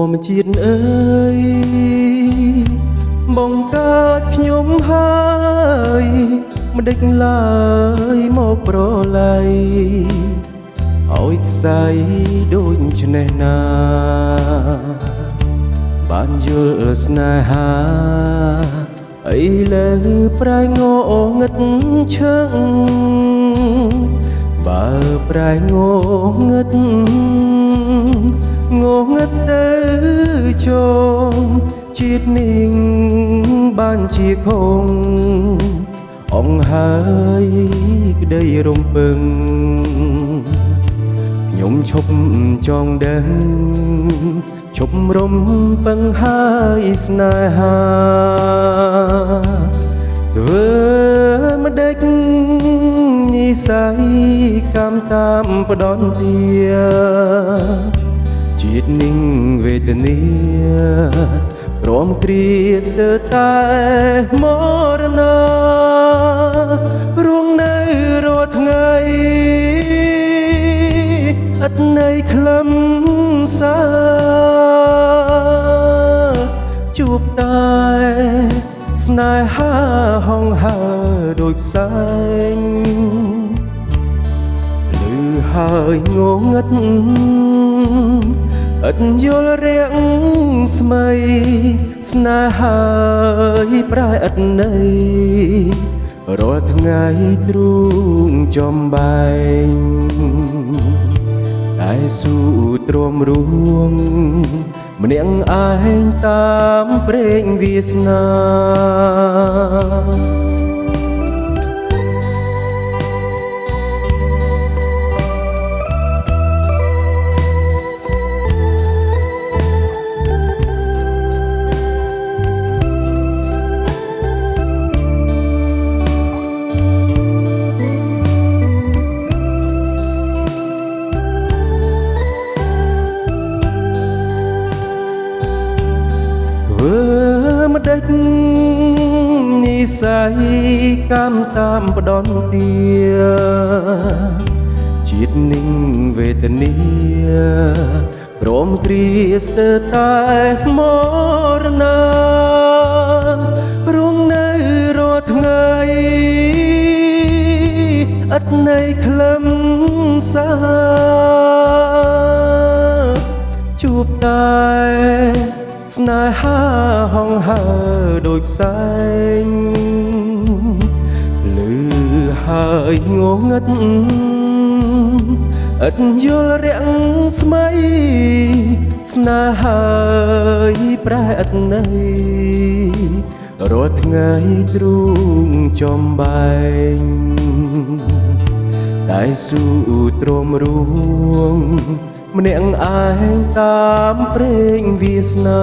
មជាតិអើយបងកើតខ្ញុំហើយមិនដេចឡើយមកប្រឡ័យឲ្យខ្សែដូចឆ្នេះណាបានយល់ស្នេហាអីលើប្រែងងឹតឈឹងបើប្រែងងឹតទៅចងជាតិនេះបានជាខងអងហើយក្តីរំពឹងខ្ញុំឈប់ចងដឹងឈប់រំពឹងហើយស្នេហាធ្វើមិនដេចនិស័យកម្មតាមផ្ដន់ទាជាតិនឹងវេទនាព្រមគ្រាស្ទើរតែមរណារួងនៅរាល់ថ្ងៃឥតន័យខ្លឹមសារជួបតែស្នេហាហងហើដូចផ្សែងលឺហើយងងឹតឥតយល់រាំងស្មីស្នេហាប្រែឥតន័យរាល់ថ្ងៃទ្រូងចំបែងតែស៊ូទ្រាំរួងម្នាក់ឯងតាមព្រេងវាសនាមិនដេចនិស័យកម្មតាមផ្ដន់ទាជាតិនឹងវេទនាព្រមគ្រាស្ទើរតែមរណារួងនៅរាល់ថ្ងៃឥតន័យខ្លឹមសារជួបតែស្នេហាហងហើដូចផ្សែងលឺហើយងងឹតឥតយល់រាំងស្មីស្នេហាប្រែឥតន័យរាល់ថ្ងៃទ្រូងចំបែងតែស៊ូទ្រាំរួងម្នាក់ឯងតាមព្រេងវាសនា